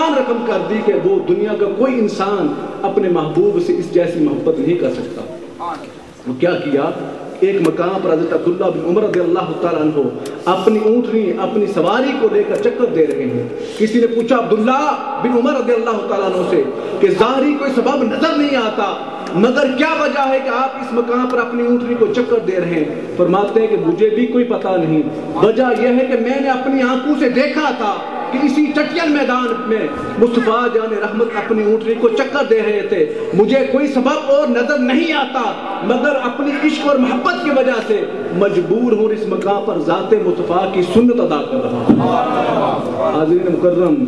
مکان رقم کر دی کہ وہ دنیا کا کوئی انسان اپنے محبوب سے اس جیسی محبت نہیں کر سکتا۔ وہ کیا کیا؟ ایک مقام پر حضرت عبداللہ بن عمر رضی اللہ تعالیٰ عنہ اپنی اونٹنی اپنی سواری کو لے کر چکر دے رہے ہیں۔ کسی نے پوچھا عبداللہ بن عمر رضی اللہ تعالیٰ عنہ سے کہ ظاہری کوئی سبب نظر نہیں آتا، مگر کیا وجہ ہے کہ آپ اس مقام پر اپنی اونٹنی کو چکر دے رہے ہیں؟ فرماتے ہیں کہ مجھے بھی کوئی پتہ نہیں، وجہ یہ ہے کہ میں نے اپنی آنکھوں سے دیکھا تھا کہ اسی چٹیل میدان میں مصطفیٰ جان رحمت اپنی اونٹنی کو چکر دے رہے تھے، مجھے کوئی سبب اور نظر نہیں آتا مگر اپنی عشق اور محبت کی وجہ سے مجبور ہوں اس مقام پر ذات مصطفیٰ کی سنت ادا کر رہا ہوں۔ حاضرین مکرم،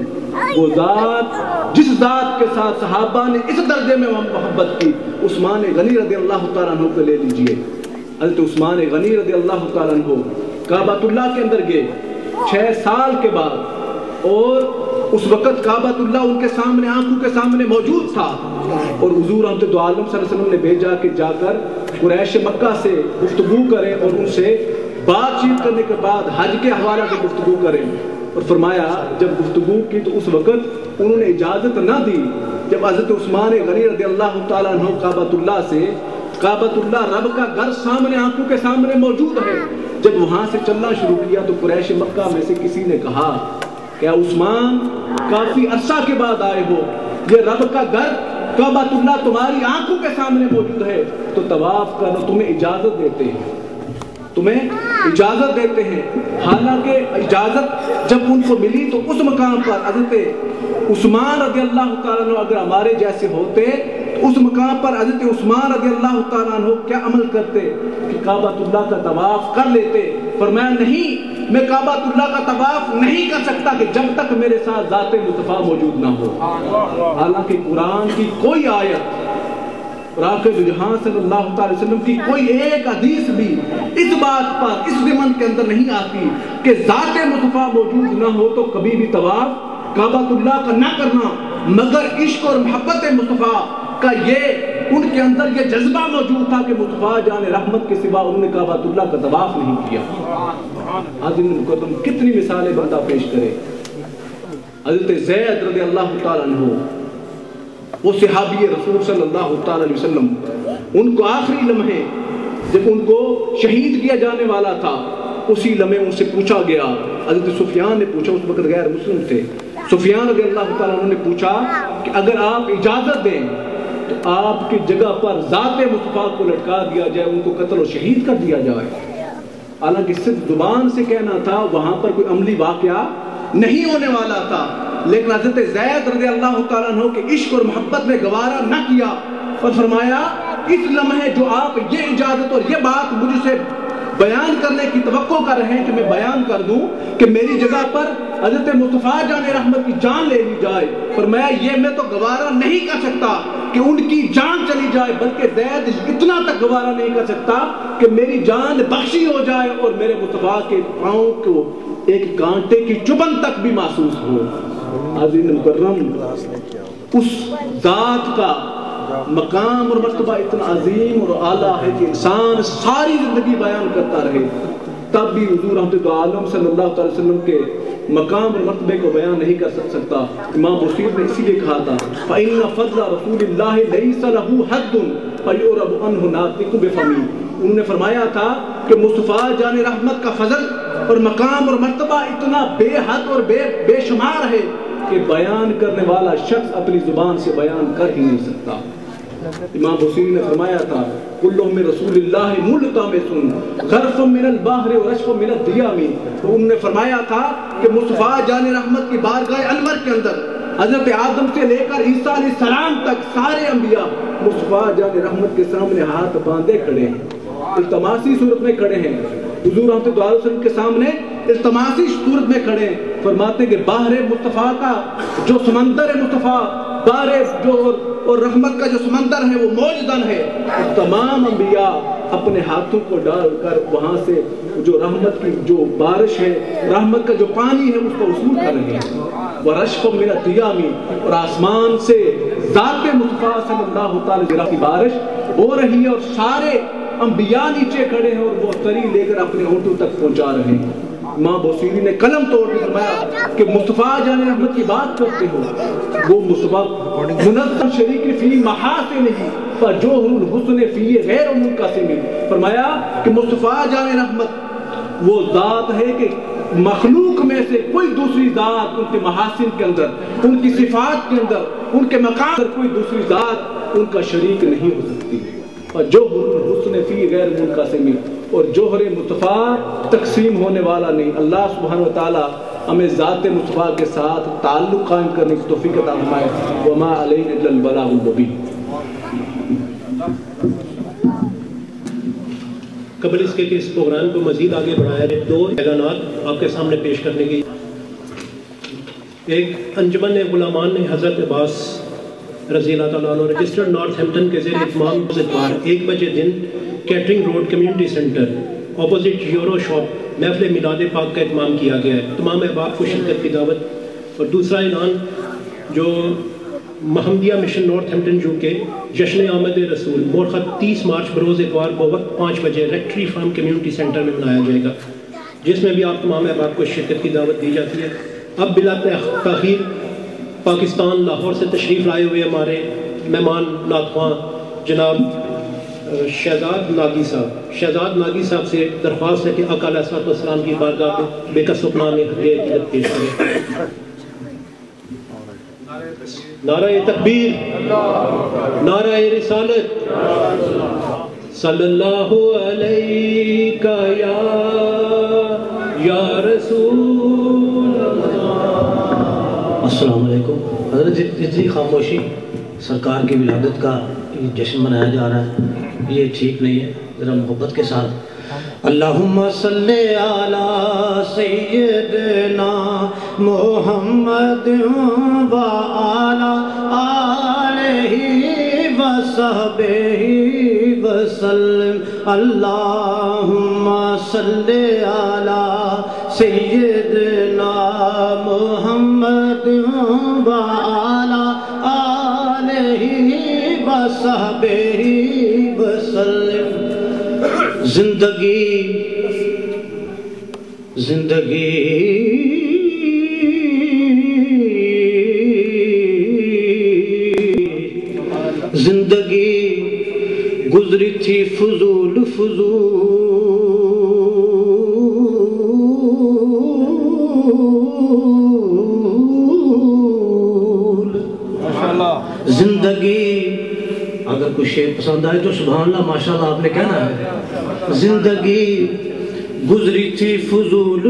وہ ذات جس ذات کے ساتھ صحابہ نے اس درجے میں محبت کی، عثمان غنی رضی اللہ تعالیٰ عنہ کو لے لیجئے۔ حضرت عثمان غنی رضی اللہ تعالیٰ عنہ کعبۃ اللہ کے اندر گئے 6 سال کے بعد، اور اس وقت کعبۃ اللہ ان کے سامنے آنکھوں کے سامنے موجود تھا، اور حضور رحمت دو عالم صلی اللہ علیہ وسلم نے بھیجا کہ جا کر قریش مکہ سے گفتگو کریں اور ان سے بات چیت کرنے کے بعد حج کے حوالے سے گفتگو کریں۔ اور فرمایا جب گفتگو کی تو اس وقت انہوں نے اجازت نہ دی۔ جب حضرت عثمان غنی رضی اللہ تعالیٰ عنہ کعبۃ اللہ سے، کعبۃ اللہ رب کا گھر سامنے آنکھوں کے سامنے موجود ہے، جب وہاں سے چلنا شروع کیا تو قریش مکہ میں سے کسی نے کہا کہ عثمان کافی عرصہ کے بعد آئے ہو، یہ رب کا گھر کعبۃ اللہ تمہاری آنکھوں کے سامنے موجود ہے تو طواف کرو، تمہیں اجازت دیتے ہیں، تمہیں اجازت دیتے ہیں۔ حالانکہ اجازت جب ان کو ملی تو اس مقام پر حضرت عثمان رضی اللہ تعالیٰ عنہ اگر ہمارے جیسے ہوتے تو اس مقام پر حضرت عثمان رضی اللہ تعالیٰ عنہ کیا عمل کرتے کہ کعبۃ اللہ کا طواف کر لیتے۔ فرمایا نہیں، میں کعبۃ اللہ کا طواف نہیں کر سکتا کہ جب تک میرے ساتھ ذات مصطفیٰ موجود نہ ہو۔ حالانکہ قرآن کی کوئی آیت، راکب جہاں صلی اللہ علیہ وسلم کی کوئی ایک حدیث بھی اس بات پر اس ضمن کے اندر نہیں آتی کہ ذات مصطفیٰ موجود نہ ہو تو کبھی بھی طواف کعبۃ اللہ کا نہ کرنا، مگر عشق اور محبت مصطفیٰ کا یہ ان کے اندر یہ جذبہ موجود تھا کہ مصطفیٰ جان رحمت کے سوا انہوں نے کعبۃ اللہ کا طواف نہیں کیا۔ حاضرین مکرم، کتنی مثالیں بندہ پیش کرے۔ حضرت زید رضی اللہ تعالیٰ عنہ، وہ صحابی رسول صلی اللہ تعالیٰ علیہ وسلم، ان کو آخری لمحے جب ان کو شہید کیا جانے والا تھا، اسی لمحے ان سے پوچھا گیا، حضرت سفیان نے پوچھا، اس وقت غیر مسلم تھے، سفیان رضی اللہ تعالیٰ عنہ نے پوچھا کہ اگر آپ اجازت دیں تو آپ کی جگہ پر ذات مصطفیٰ کو لٹکا دیا جائے، ان کو قتل و شہید کر دیا جائے۔ حالانکہ صرف زبان سے کہنا تھا، وہاں پر کوئی عملی واقعہ نہیں ہونے والا تھا، لیکن حضرت زید رضی اللہ تعالیٰ عنہ کے عشق اور محبت میں گوارا نہ کیا اور فرمایا اس لمحے جو آپ یہ اجازت اور یہ بات مجھ سے بیان کرنے کی توقع کر رہے ہیں کہ میں بیان کر دوں کہ میری جگہ پر حضرت مصطفیٰ جان رحمت کی جان لے لی جائے، فرمایا یہ میں تو گوارا نہیں کر سکتا کہ ان کی جان چلی جائے، بلکہ زید اتنا تک گوارا نہیں کر سکتا کہ میری جان بخشی ہو جائے اور میرے مصطفیٰ کے پاؤں کو ایک کانٹے کی چبھن تک بھی محسوس ہو۔ حاضرین مکرم، اس ذات کا مقام اور مرتبہ اتنا عظیم اور اعلیٰ ہے کہ انسان ساری زندگی بیان کرتا رہے تب بھی حضور رحمت عالم صلی اللہ علیہ وسلم کے مقام اور مرتبے کو بیان نہیں کر سکتا۔ امام بصیر نے اسی لیے کہا تھا فَإِنَّ فَضْلَ رَسُولِ اللَّهِ لَيْسَ لَهُ حَدٌّ فَيُعْرَبُ عَنْهُ نَاطِقُ بِفَمِهِ۔ انہوں نے فرمایا تھا کہ مصطفیٰ جان رحمت کا فضل اور مقام اور مرتبہ اتنا بے حد اور بے شمار ہے کہ بیان کرنے والا شخص اپنی زبان سے بیان کر ہی نہیں سکتا۔ امام بصیر نے فرمایا تھا کلہ من رسول اللہ ملتمس غرف من البحر ورشف من الدیام۔ تو انہوں نے فرمایا تھا کہ مصطفیٰ جان رحمت کی بارگاہ انور کے اندر حضرت آدم سے لے کر عیسیٰ علیہ السلام تک سارے انبیاء مصطفیٰ جان رحمت کے سامنے ہاتھ باندھے کھڑے ہیں، التماسی صورت میں کھڑے ہیں، حضور رحمت اللہ علیہ وسلم کے سامنے التماسی صورت میں کھڑے ہیں۔ فرماتے کہ باہر مصطفیٰ کا جو سمندر مصطفیٰ، باہر جو اور رحمت کا جو سمندر ہے وہ موجدن ہے، تمام انبیاء اپنے ہاتھوں کو ڈال کر وہاں سے جو رحمت کی جو بارش ہے، رحمت کا جو پانی ہے اس کو وصول کر رہے ہیں۔ وَرَشْفٌ مِنَ الدِّيَامِ، اور آسمان سے ذات مصطفیٰ صلی اللہ تعالی وسلم کی بارش ہو رہی ہے اور سارے انبیاء نیچے کھڑے ہیں اور وہ تری لے کر اپنے ہونٹوں تک پہنچا رہے ہیں۔ امام بوصیری نے قلم توڑ کے فرمایا کہ مصطفیٰ جان رحمت کی بات کرتے ہو، وہ مصطفیٰ منظم شریک فی محاسن ہی فجوہر الحسن فی غیر منقسم، فرمایا کہ مصطفیٰ جان رحمت وہ ذات ہے کہ مخلوق میں سے کوئی دوسری ذات ان کے محاسن کے اندر، ان کی صفات کے اندر، ان کے مقام پر کوئی دوسری ذات ان کا شریک نہیں ہو سکتی، اور جوہر الحسن فی غیر منقسم، اور جوہر مصطفیٰ تقسیم ہونے والا نہیں۔ اللہ سبحانہ وتعالی ہمیں ذات مصطفیٰ کے ساتھ تعلق قائم کرنے کی توفیق عطا فرمائے۔ وما علینا الا البلاغ المبین۔ قبل اس کے اس پروگرام کو مزید آگے بڑھایا ہے، دو اعلانات آپ کے سامنے پیش کرنے کی۔ ایک انجمن غلامان نے حضرت عباس رضی اللہ تعالیٰ عنہ رجسٹرڈ نارتھ ہیمپٹن کے زیر اہتمام اتوار 1 بجے دن catering road community centre opposite euro shop محفل میلاد پاک کا اہتمام کیا گیا ہے۔ تمام احباب کو شرکت کی دعوت۔ اور دوسرا اعلان جو محمدیہ مشن نارتھ ہیمپٹن یو کے جشن آمد رسول مورخت 30 مارچ بروز اتوار بوقت 5 بجے ریکٹری فارم کمیونٹی سینٹر میں منایا جائے گا، جس میں بھی آپ تمام احباب کو شرکت کی دعوت دی جاتی ہے۔ اب بلا تاخیر پاکستان لاہور سے تشریف لائے ہوئے ہمارے مہمان نعت خواں جناب شہزاد ناگی صاحب سے درخواست ہے کہ آقا علیہ الصلوۃ والسلام کی بارگاہ میں بے کس سپنا میں ہدیت پیش کریں۔ نعرہ تکبیر، نعرہ رسالت، صلی اللہ علیہ یا رسول اللہ۔ السلام علیکم حضرت، اتنی خاموشی، سرکار کی ولادت کا یہ جشن منایا جا رہا ہے، یہ ٹھیک نہیں ہے، ذرا محبت کے ساتھ اللہم صلی علی سیدنا محمد و علی آلہ و صحبہ وسلم۔ اللہم صلی علی سیدنا محمد و علی آلہ و صحبہ وسلم۔ زندگی گزری تھی فضول زندگی، اگر کوئی شعر پسند آئے تو سبحان اللہ ماشاءاللہ آپ نے کہنا ہے۔ زندگی گزری تھی فضول،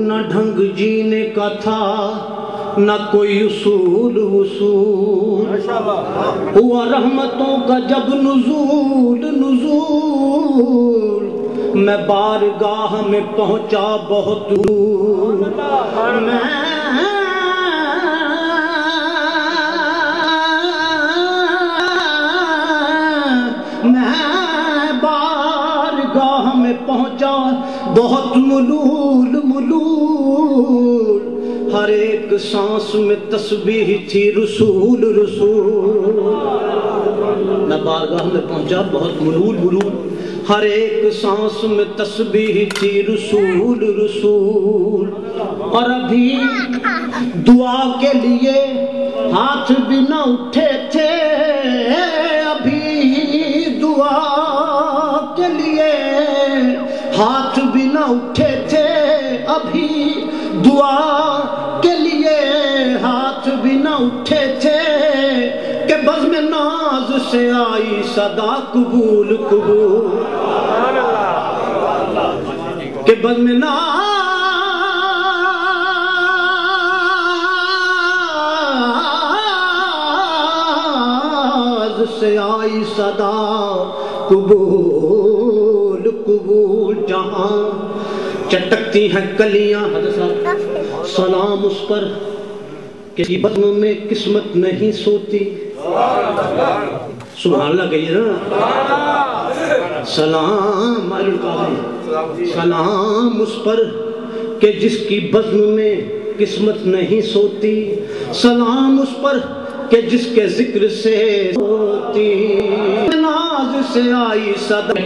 نہ ڈھنگ جینے کا تھا نہ کوئی اصول ہوا رحمتوں کا جب نزول، میں بارگاہ میں پہنچا بہت دور، میں بارگاہ میں پہنچا بہت ملول، ہر ایک سانس میں تسبیح تھی رسول، میں بارگاہ میں پہنچا بہت ملول، ہر ایک سانس میں تسبیح تھی رسول، اور ابھی دعا کے لیے ہاتھ بھی نہ اٹھے تھے، ابھی دعا کے لیے ہاتھ بھی نہ اٹھے تھے، ابھی دعا کے لیے ہاتھ بھی نہ اٹھے تھے، کہ بزم ناز سے آئی صدا قبول، کہ بزم ناز سے آئی صدا قبول، جہاں چٹکتی ہیں کلیاں، حضرت صاحب سلام اس پر کہ بزم میں قسمت نہیں سوتی، سبحان اللہ کہیے نا، سلام سلام اس پر کہ جس کی بزم میں قسمت نہیں سوتی، سلام اس پر کہ جس کے ذکر سے ہوتی، ناز سے آئی صدا